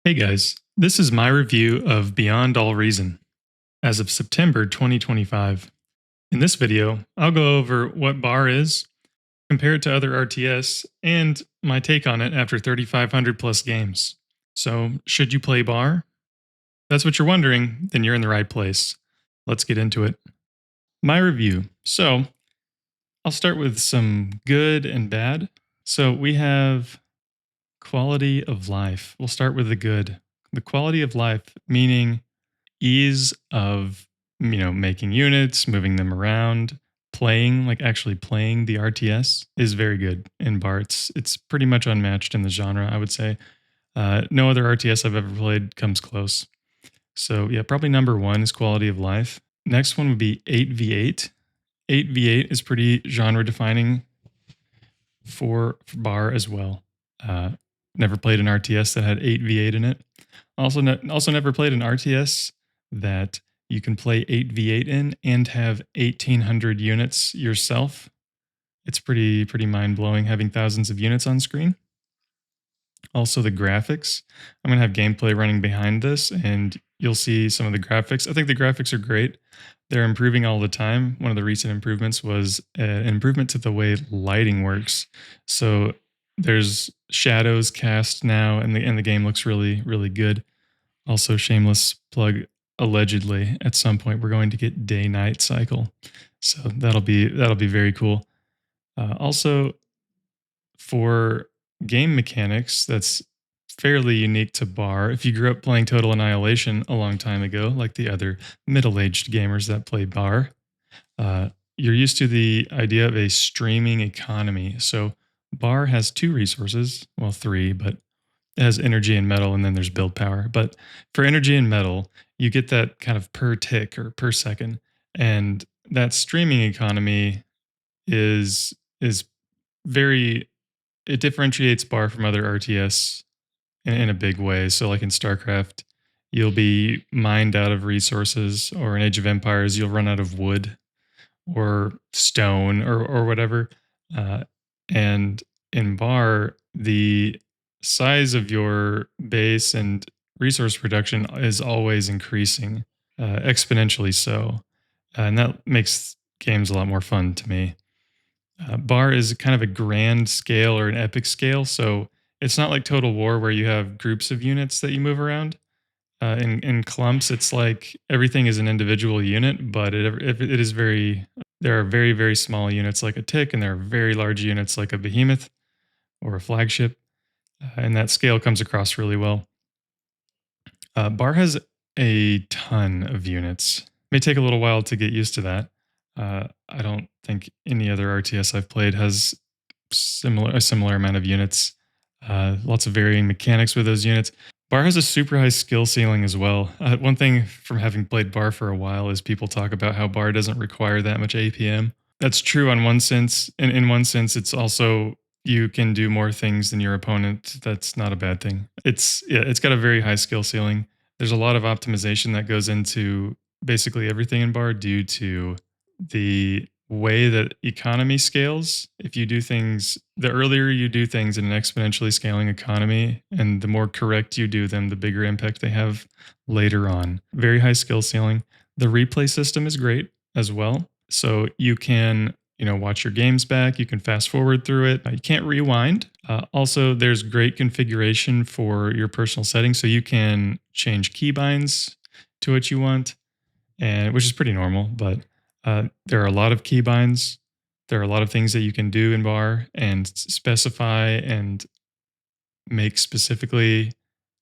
Hey guys, this is my review of Beyond All Reason as of September 2025. In this video, I'll go over what bar is, compare it to other RTS, and my take on it after 3,500 plus games. So, should you play bar? If that's what you're wondering, then you're in the right place. Let's get into it. My review. So, I'll start with some good and bad. So, we have quality of life. We'll start with the good. The quality of life, meaning ease of making units, moving them around, playing, like actually playing the RTS is very good in bar. It's pretty much unmatched in the genre, I would say. No other RTS I've ever played comes close. So yeah, probably number one is quality of life. Next one would be 8v8. 8v8 is pretty genre defining for bar as well. Uh, Never played an RTS that had 8v8 in it. Also never played an RTS that you can play 8v8 in and have 1,800 units yourself. It's pretty mind blowing having thousands of units on screen. Also, the graphics. I'm gonna have gameplay running behind this, and you'll see some of the graphics. I think the graphics are great. They're improving all the time. One of the recent improvements was an improvement to the way lighting works. So there's shadows cast now, and the game looks really good. Also, shameless plug. Allegedly, at some point, we're going to get day night cycle, so that'll be very cool. Also, for game mechanics, that's fairly unique to bar. If you grew up playing Total Annihilation a long time ago, like the other middle-aged gamers that play bar, you're used to the idea of a streaming economy. So bar has two resources, well, three, but it has energy and metal, and then there's build power. But for energy and metal, you get that kind of per tick or per second, and that streaming economy is very, it differentiates bar from other RTS in a big way. So, like in StarCraft, you'll be mined out of resources, or in Age of Empires, you'll run out of wood or stone or whatever. Uh, and in bar, the size of your base and resource production is always increasing, exponentially so. And that makes games a lot more fun to me. Bar is kind of a grand scale or an epic scale. So it's not like Total War where you have groups of units that you move around. In clumps, it's like everything is an individual unit, but it is very, there are very small units like a tick, and there are very large units like a behemoth or a flagship. And that scale comes across really well. Bar has a ton of units. May take a little while to get used to that. I don't think any other RTS I've played has a similar amount of units. Lots of varying mechanics with those units. Bar has a super high skill ceiling as well. One thing from having played Bar for a while is people talk about how Bar doesn't require that much APM. That's true on one sense. In one sense, it's also, you can do more things than your opponent. That's not a bad thing. It's got a very high skill ceiling. There's a lot of optimization that goes into basically everything in Bar due to the way that economy scales. If you do things, the earlier you do things in an exponentially scaling economy, and the more correct you do them, the bigger impact they have later on. Very high skill ceiling. The replay system is great as well. So you can, watch your games back. You can fast forward through it. You can't rewind. Also, there's great configuration for your personal settings. So you can change keybinds to what you want, and which is pretty normal, but there are a lot of keybinds. There are a lot of things that you can do in bar and specify and make specifically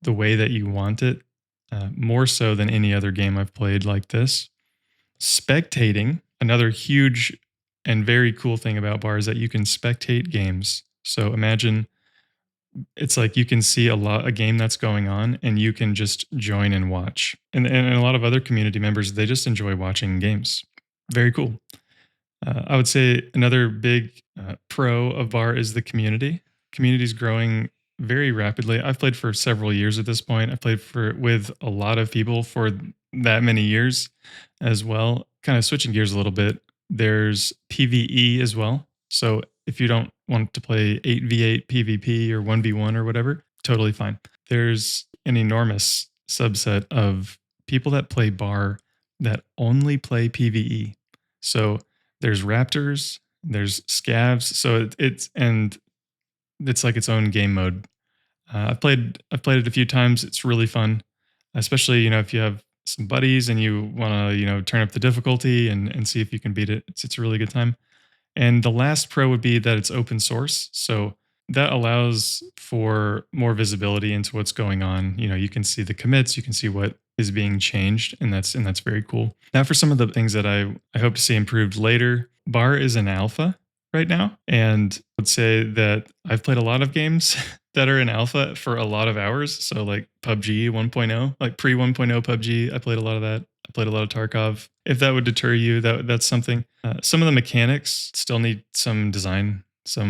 the way that you want it, more so than any other game I've played like this. Spectating, another huge and very cool thing about bar is that you can spectate games. So imagine, it's like you can see a game that's going on, and you can just join and watch. And a lot of other community members, they just enjoy watching games. Very cool. I would say another big pro of bar is the community. Community is growing very rapidly. I've played for several years at this point. I've played for with a lot of people for that many years as well. Kind of switching gears a little bit. There's PvE as well. So if you don't want to play 8v8 PvP or 1v1 or whatever, totally fine. There's an enormous subset of people that play bar that only play PvE. So there's raptors, there's scavs, so it's like its own game mode. I've played it a few times. It's really fun, especially if you have some buddies and you want to turn up the difficulty and see if you can beat it. It's a really good time. And the last pro would be that it's open source. So that allows for more visibility into what's going on. You can see the commits, you can see what is being changed, and that's very cool. Now for some of the things that I hope to see improved later. Bar is an alpha right now, and I would say that I've played a lot of games that are in alpha for a lot of hours. So like PUBG 1.0, like pre 1.0 PUBG, I played a lot of that. I played a lot of Tarkov. If that would deter you, that's something. Some of the mechanics still need some design. So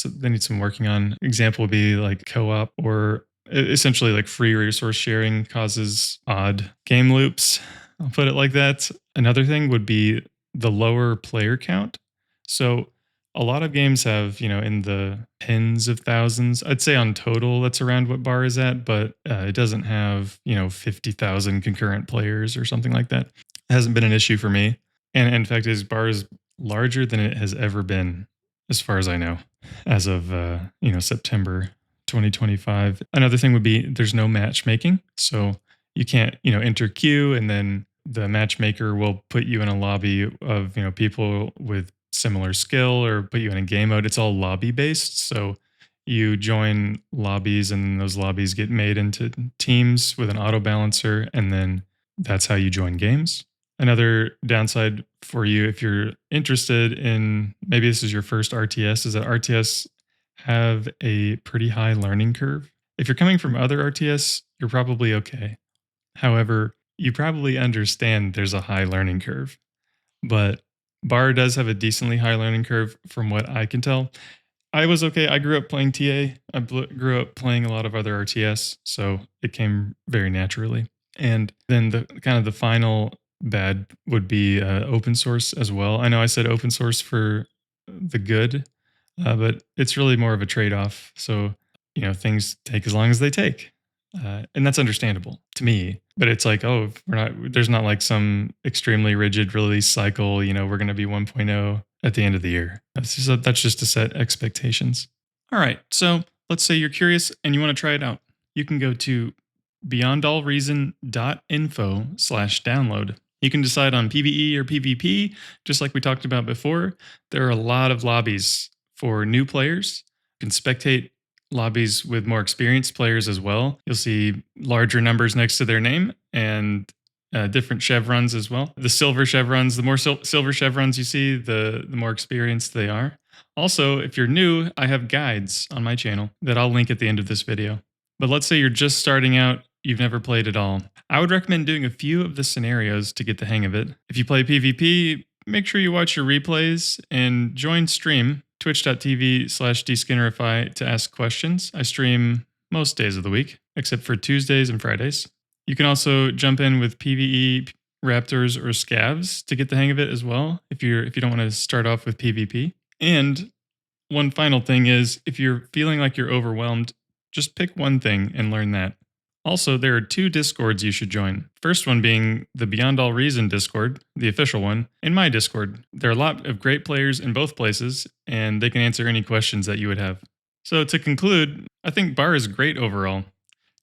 they need some working on. Example would be like co-op, or essentially like free resource sharing causes odd game loops. I'll put it like that. Another thing would be the lower player count. So a lot of games have, in the tens of thousands. I'd say on total, that's around what bar is at, but it doesn't have, 50,000 concurrent players or something like that. It hasn't been an issue for me. And in fact, bar is larger than it has ever been, as far as I know, as of, September 2025. Another thing would be there's no matchmaking. So you can't, enter queue and then the matchmaker will put you in a lobby of, people with similar skill or put you in a game mode. It's all lobby based. So you join lobbies and those lobbies get made into teams with an auto balancer. And then that's how you join games. Another downside for you, if you're interested in, maybe this is your first RTS, is that RTS have a pretty high learning curve. If you're coming from other RTS, you're probably okay. However, you probably understand there's a high learning curve. But bar does have a decently high learning curve from what I can tell. I was okay. I grew up playing TA. Grew up playing a lot of other RTS, so it came very naturally. And then the final bad would be open source as well. I know I said open source for the good, but it's really more of a trade-off. So, things take as long as they take. And that's understandable to me, but it's like, oh, there's not like some extremely rigid release cycle, we're going to be 1.0 at the end of the year. That's just to set expectations. All right. So let's say you're curious and you want to try it out. You can go to beyondallreason.info/download. You can decide on PvE or PvP, just like we talked about before. There are a lot of lobbies for new players. You can spectate lobbies with more experienced players as well. You'll see larger numbers next to their name and different chevrons as well. The silver chevrons, the more silver chevrons you see, the more experienced they are. Also, if you're new, I have guides on my channel that I'll link at the end of this video. But let's say you're just starting out, you've never played at all. I would recommend doing a few of the scenarios to get the hang of it. If you play PvP, make sure you watch your replays and join stream, twitch.tv/dskinnerify, to ask questions. I stream most days of the week, except for Tuesdays and Fridays. You can also jump in with PvE, Raptors, or Scavs to get the hang of it as well, if you don't want to start off with PvP. And one final thing is, if you're feeling like you're overwhelmed, just pick one thing and learn that. Also, there are 2 Discords you should join. First one being the Beyond All Reason Discord, the official one, and my Discord. There are a lot of great players in both places, and they can answer any questions that you would have. So to conclude, I think bar is great overall.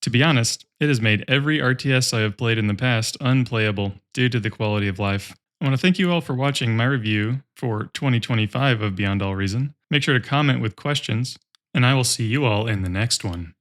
To be honest, it has made every RTS I have played in the past unplayable due to the quality of life. I want to thank you all for watching my review for 2025 of Beyond All Reason. Make sure to comment with questions, and I will see you all in the next one.